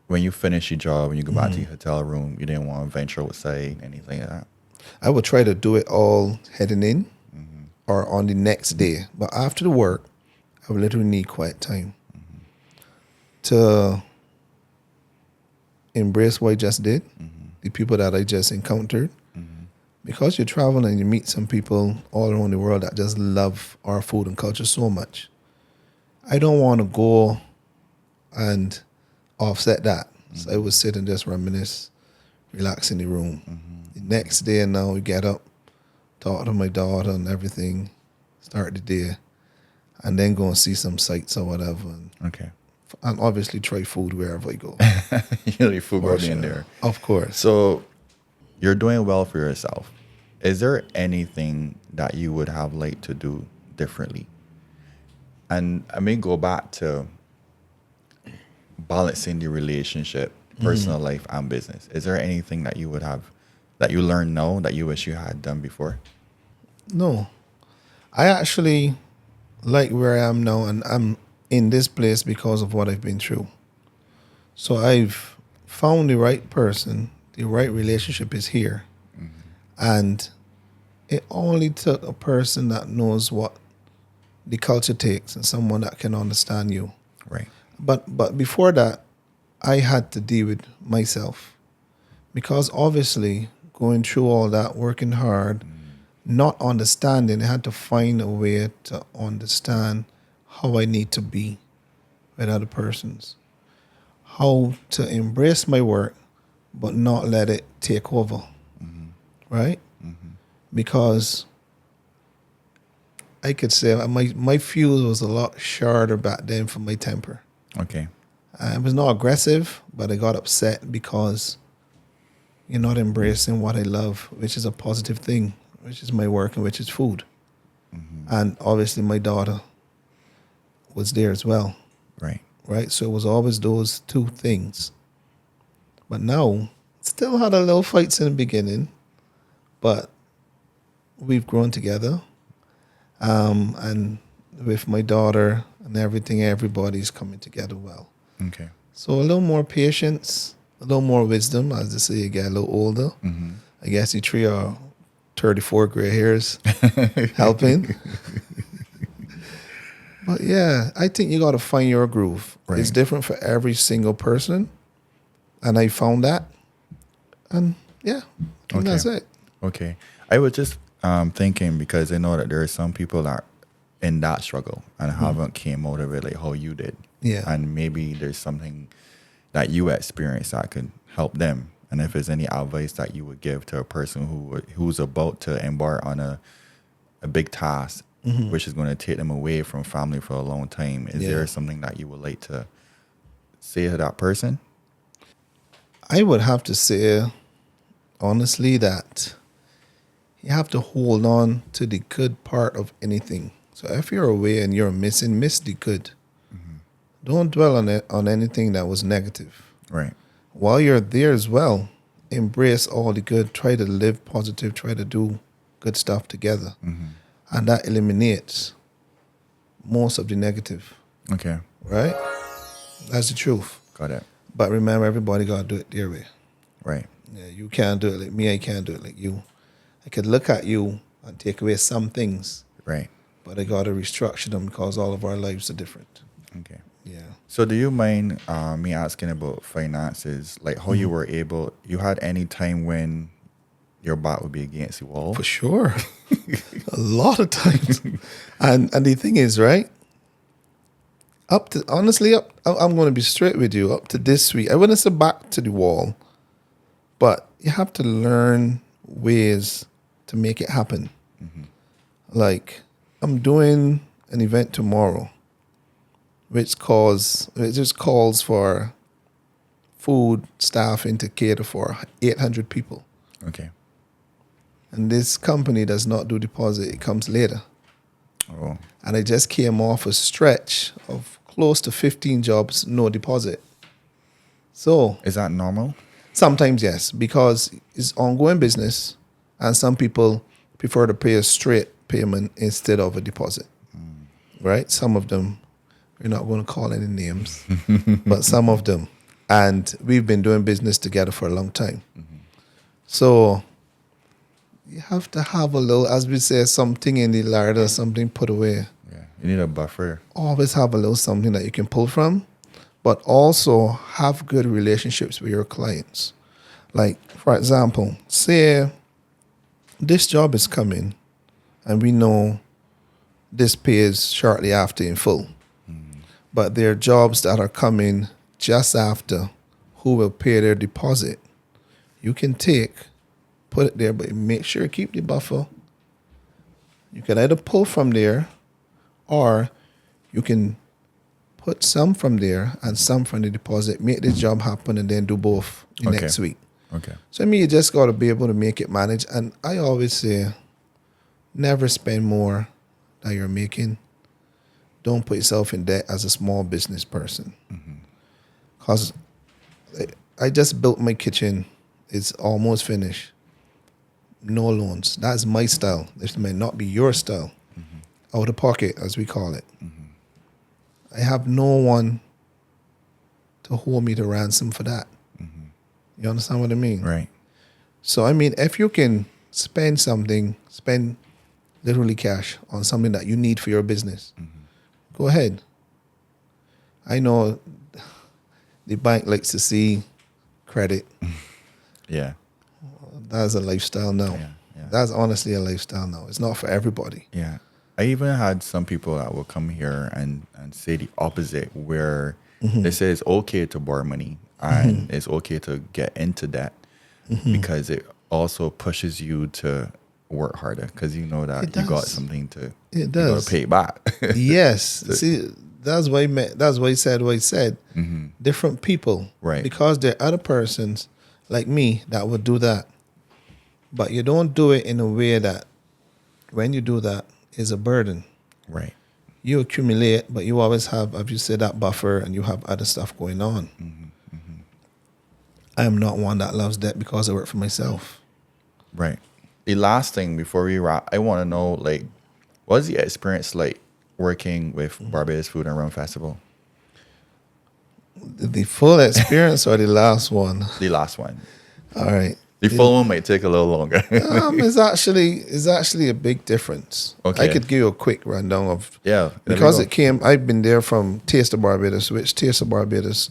when you finish your job and you go back to your hotel room, you didn't want to venture outside, anything like that? I would try to do it all heading in or on the next day. But after the work, I would literally need quiet time to embrace what I just did, the people that I just encountered, because you travel and you meet some people all around the world that just love our food and culture so much. I don't want to go and offset that. So I would sit and just reminisce, relax in the room. The next day now we get up, talk to my daughter and everything, start the day, and then go and see some sights or whatever. Okay. And obviously try food wherever I go. Usually food For will be in sure. there. Of course. So you're doing well for yourself. Is there anything that you would have liked to do differently? And I may go back to balancing the relationship, personal life and business. Is there anything that you would have that you learn now that you wish you had done before? No. I actually like where I am now, and I'm in this place because of what I've been through. So I've found the right person, the right relationship is here. And it only took a person that knows what the culture takes and someone that can understand you. Right. But before that, I had to deal with myself. Because obviously going through all that, working hard, not understanding, I had to find a way to understand how I need to be with other persons. How to embrace my work, but not let it take over. Right? Because I could say my fuse was a lot shorter back then for my temper. Okay. I was not aggressive, but I got upset because you're not embracing what I love, which is a positive thing, which is my work and which is food. And obviously my daughter was there as well, Right. right? So it was always those two things. But now, still had a little fights in the beginning, but we've grown together. And with my daughter and everything, everybody's coming together well. Okay. So a little more patience, a little more wisdom, as they say, you get a little older. I guess the 3 or 34 gray hairs helping. But yeah, I think you got to find your groove. Right. It's different for every single person. And I found that. And yeah, I think that's it. Okay. I was just thinking because I know that there are some people that are in that struggle and haven't came out of it like how you did. Yeah. And maybe there's something that you experienced that could help them. And if there's any advice that you would give to a person who's about to embark on a big task, which is going to take them away from family for a long time, is there something that you would like to say to that person? I would have to say, honestly, that you have to hold on to the good part of anything. So if you're away and you're missing, miss the good. Don't dwell on anything that was negative. Right. While you're there as well, embrace all the good. Try to live positive. Try to do good stuff together. And that eliminates most of the negative, Okay. right? That's the truth. Got it. But remember, everybody got to do it their way. Right. Yeah, you can't do it like me. I can't do it like you. I could look at you and take away some things, Right. but I got to restructure them because all of our lives are different. Okay. Yeah. So do you mind me asking about finances? Like how you were you had any time when your back would be against the wall? For sure. A lot of times. And the thing is, right? I'm going to be straight with you. Up to this week, I wouldn't say back to the wall, but you have to learn ways to make it happen. Like, I'm doing an event tomorrow, which just calls for food staffing to cater for 800 people. Okay. And this company does not do deposit. It comes later. Oh. And I just came off a stretch of close to 15 jobs, no deposit. So Is that normal? sometimes yes, because it's ongoing business and some people prefer to pay a straight payment instead of a deposit. Right? Some of them, we're not going to call any names, but some of them. And we've been doing business together for a long time. So you have to have a little, as we say, something in the larder, something put away. Yeah. You need a buffer. Always have a little something that you can pull from, but also have good relationships with your clients. Like, for example, say this job is coming, and we know this pays shortly after in full. But there are jobs that are coming just after who will pay their deposit. You can put it there, but make sure you keep the buffer. You can either pull from there, or you can put some from there and some from the deposit, make this job happen, and then do both next week. Okay. So I mean, you just got to be able to make it manage. And I always say, never spend more than you're making. Don't put yourself in debt as a small business person. Because I just built my kitchen. It's almost finished. No loans. That's my style. This may not be your style. Out of pocket, as we call it. I have no one to hold me to ransom for that. You understand what I mean? Right. So, I mean, if you can spend literally cash on something that you need for your business, go ahead. I know the bank likes to see credit. Yeah. That's a lifestyle now. Yeah. That's honestly a lifestyle now. It's not for everybody. Yeah. I even had some people that will come here and say the opposite, where they say it's okay to borrow money and it's okay to get into debt because it also pushes you to work harder because you know that you got something to you gotta pay back. Yes. See, that's why he said what he said. Different people. Right. Because there are other persons like me that would do that. But you don't do it in a way that when you do that is a burden. Right. You accumulate, but you always have, as you said, that buffer, and you have other stuff going on. I am not one that loves debt because I work for myself. Right. The last thing before we wrap, I want to know, like, what's the experience like working with Barbados Food and Rum Festival? The full experience or the last one? The last one. All right. The full one might take a little longer. It's actually a big difference. Okay. I could give you a quick rundown of because I've been there from Taste of Barbados, which Taste of Barbados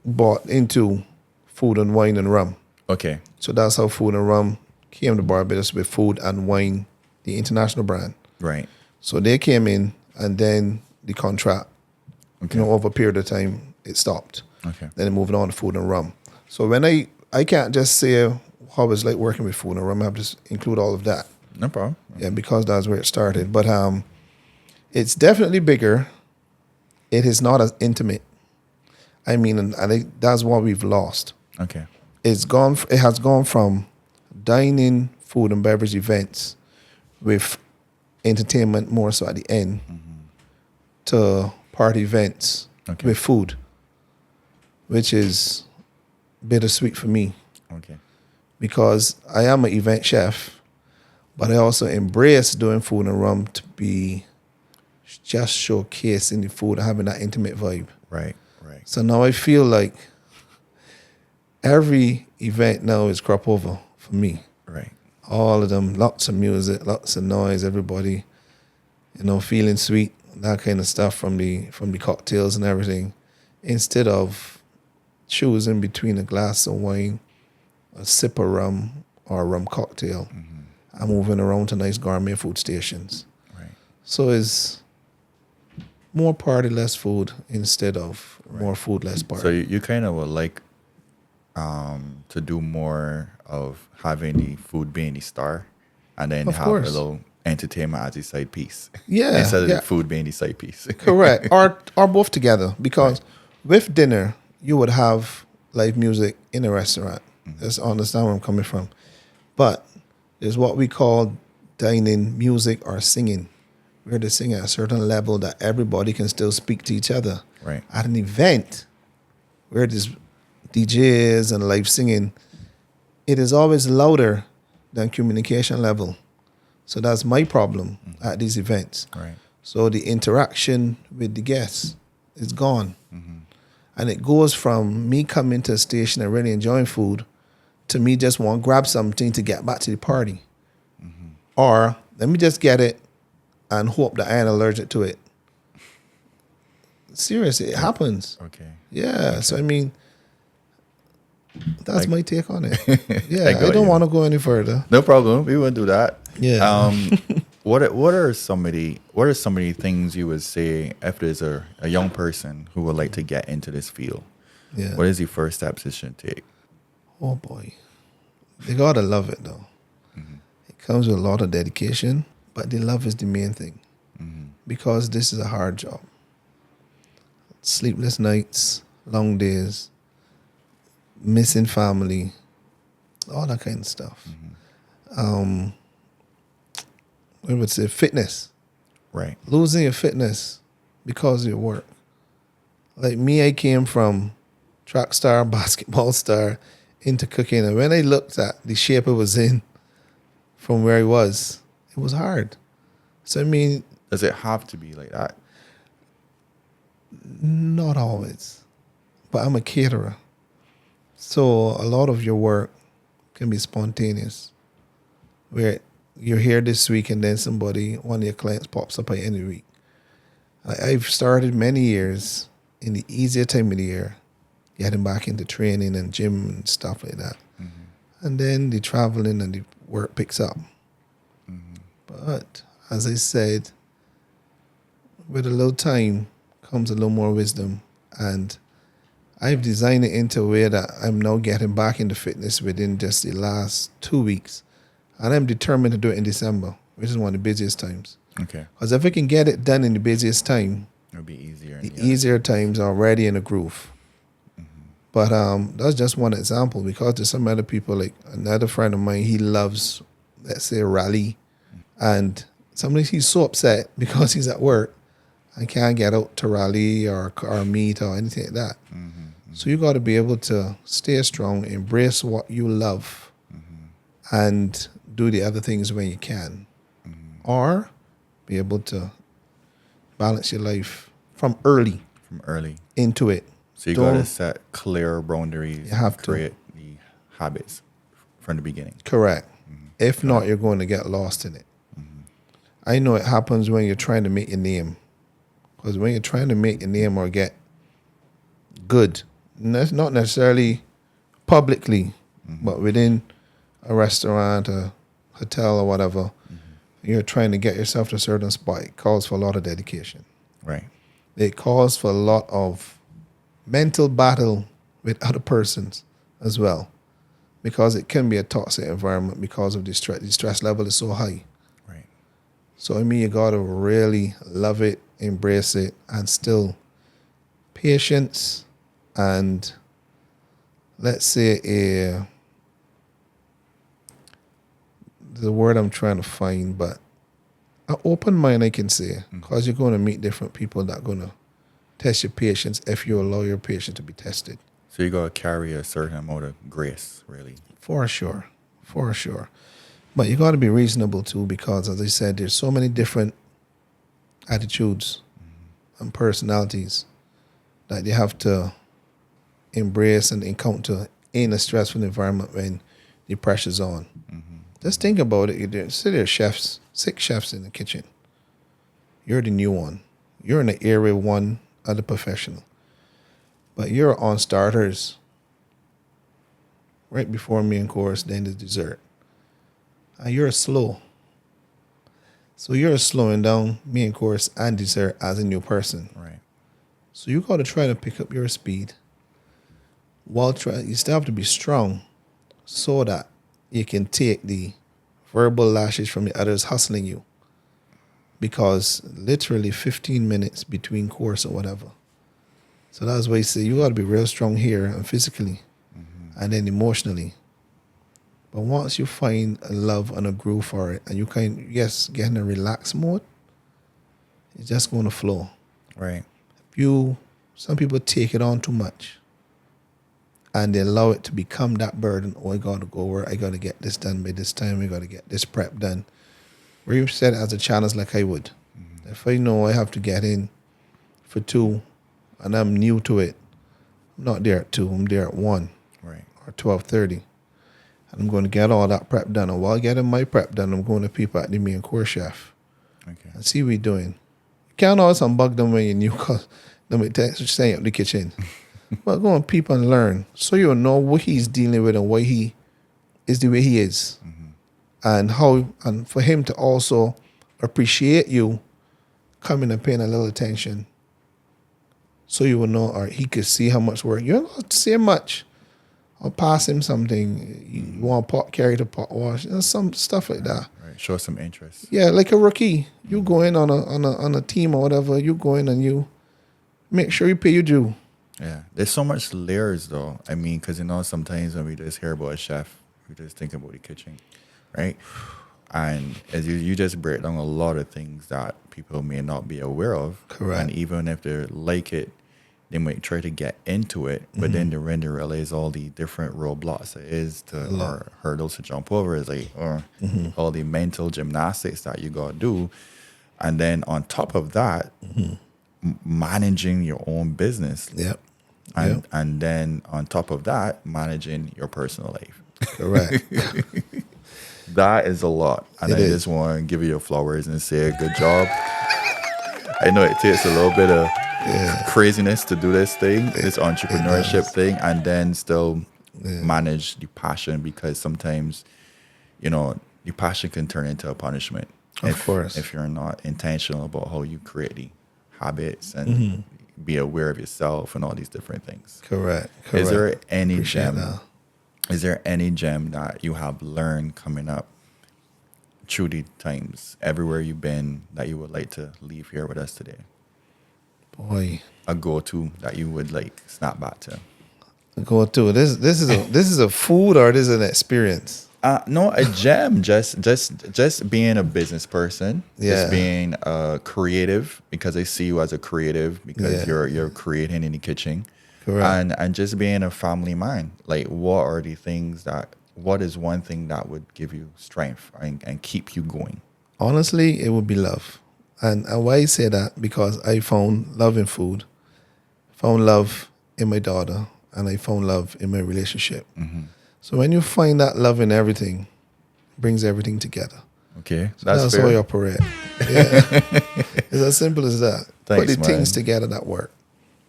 bought into Food and Wine and Rum. Okay. So that's how Food and Rum came to Barbados with Food and Wine, the international brand. Right. So they came in, and then the contract, over a period of time, it stopped. Okay. Then they moved on to Food and Rum. So when I can't just say how it's like working with Food and Rum, I have to include all of that. No problem. Yeah, because that's where it started. But it's definitely bigger. It is not as intimate. I mean, and I think that's what we've lost. Okay. It has gone from dining, food and beverage events with entertainment more so at the end to party events with food, which is bittersweet for me. Okay. Because I am an event chef, but I also embrace doing Food and Rum to be just showcasing the food and having that intimate vibe. Right. So now I feel like every event now is crop over for me. Right. All of them, lots of music, lots of noise, everybody, feeling sweet, that kind of stuff from the cocktails and everything, instead of choosing between a glass of wine, a sip of rum, or a rum cocktail. I'm moving around to nice gourmet food stations. Right. So it's more party, less food, instead of more food, less party. So you kind of would like to do more of having the food being the star, and then have a little entertainment as a side piece. Yeah. Instead of the food being the side piece. Correct. Or both together. Because with dinner, you would have live music in a restaurant. Just understand where I'm coming from. But there's what we call dining music or singing. Where they sing at a certain level that everybody can still speak to each other. Right. At an event where there's DJs and live singing, it is always louder than communication level. So that's my problem at these events. Right. So the interaction with the guests is gone. And it goes from me coming to a station and really enjoying food to me just want to grab something to get back to the party. Or let me just get it and hope that I ain't allergic to it. Seriously, it happens. Okay. Yeah. So, I mean, That's my take on it. Yeah, I got I don't you. want to go any further. No problem. We won't do that. Yeah. What are some of the things you would say if there's a young person who would like to get into this field? Yeah. What is the first steps they should take? Oh boy, they gotta love it though. It comes with a lot of dedication, but the love is the main thing because this is a hard job. Sleepless nights, long days, missing family, all that kind of stuff. I would say fitness, Right. losing your fitness because of your work. Like me, I came from track star, basketball star, into cooking. And when I looked at the shape I was in from where I was, it was hard. So, I mean, Does it have to be like that? not always, but I'm a caterer. So a lot of your work can be spontaneous, where you're here this week and then one of your clients pops up at the end of the week. I've started many years in the easier time of the year, getting back into training and gym and stuff like that. And then the traveling and the work picks up. But as I said, with a little time comes a little more wisdom. And I've designed it into a way that I'm now getting back into fitness within just the last 2 weeks. And I'm determined to do it in December, which is one of the busiest times. Okay. Because if I can get it done in the busiest time, It'll be easier. the easier times are already in a groove. But that's just one example, because there's some other people, like another friend of mine, he loves, let's say, rally. And sometimes he's so upset because he's at work and can't get out to rally or meet or anything like that. So you got to be able to stay strong, embrace what you love, and do the other things when you can. Or be able to balance your life from early into it. So you got to set clear boundaries. You have and to. create the habits from the beginning. Correct. If not, you're going to get lost in it. I know it happens when you're trying to make your name. Because when you're trying to make your name or get good, not necessarily publicly, but within a restaurant, a hotel or whatever, you're trying to get yourself to a certain spot. It calls for a lot of dedication. Right. It calls for a lot of mental battle with other persons as well, because it can be a toxic environment because of the stress. The stress level is so high. Right. So I mean, you got to really love it, embrace it, and still patience and, let's say, the word I'm trying to find, but an open mind, I can say, because you're going to meet different people that are going to test your patience if you allow your patience to be tested. So you got to carry a certain amount of grace, really. For sure. But you got to be reasonable too, because as I said, there's so many different attitudes and personalities that you have to embrace and encounter in a stressful environment when the pressure's on. Just think about it. Say there are 6 chefs in the kitchen. You're the new one. You're in the area 1 of the professional. But you're on starters right before main course, then the dessert. And you're slow. So you're slowing down main course and dessert as a new person. Right. So you got to try to pick up your speed. You still have to be strong so that you can take the verbal lashes from the others hustling you. Because literally 15 minutes between course or whatever. So that's why I say you got to be real strong here and physically and then emotionally. But once you find a love and a groove for it and you get in a relaxed mode, it's just going to flow. Right. Some people take it on too much and they allow it to become that burden. Oh, I got to go where I got to get this done by this time. I got to get this prep done. Where you set it as a challenge like I would. If I know I have to get in for 2 and I'm new to it, I'm not there at 2, I'm there at 1 Right. or 12:30. And I'm going to get all that prep done. And while getting my prep done, I'm going to peep at the main course chef Okay. and see what he's doing. You can't always unbug them when you're new because they stay up the kitchen. But go and peep and learn, so you'll know what he's dealing with and why he is the way he is, and for him to also appreciate you coming and paying a little attention. So you will know, or he could see how much work. You don't have to say much. Or pass him something. You want pot, carry the pot wash, some stuff like that. Right. Show some interest. Yeah, like a rookie. You go in on a team or whatever. You go in and you make sure you pay your due. Yeah, there's so much layers though. I mean, because sometimes when we just hear about a chef, we just think about the kitchen, right? And as you just break down a lot of things that people may not be aware of. Correct. And even if they like it, they might try to get into it, but then they realize all the different roadblocks it is or hurdles to jump over, is like, or all the mental gymnastics that you gotta do. And then on top of that, managing your own business. Yep. And then on top of that, managing your personal life. Correct. That is a lot. And I just want to give you your flowers and say good job. I know it takes a little bit of craziness to do this thing, this entrepreneurship thing, and then still manage the passion, because sometimes, the passion can turn into a punishment. Of course. If you're not intentional about how you create the habits and be aware of yourself and all these different things. Correct. Is there any gem? Is there any gem that you have learned coming up through the times, everywhere you've been, that you would like to leave here with us today? Boy, a go-to that you would like snap back to? Go-to. This is a food, or this is an experience? No, a gem. Just being a business person. Just being creative, because I see you as a creative, because you're creating in the kitchen. Correct. And just being a family man. Like, what is one thing that would give you strength and keep you going? Honestly, it would be love. And why I say that, because I found love in food, found love in my daughter, and I found love in my relationship. So when you find that love in everything, it brings everything together. Okay, so that's fair. how I operate. Yeah. It's as simple as that. Thanks, Put the man. things together that work.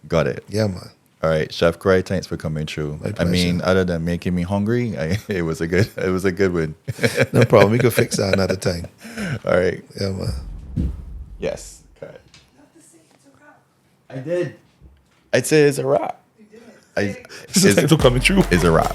Got it. Yeah, man. All right, Chef Creig, thanks for coming through. My I mean, pleasure. other than making me hungry, it was a good one. No problem. We could fix that another time. All right. Yeah, man. Yes. Cut. I did. I'd say it's a wrap. It's coming true. It's a wrap.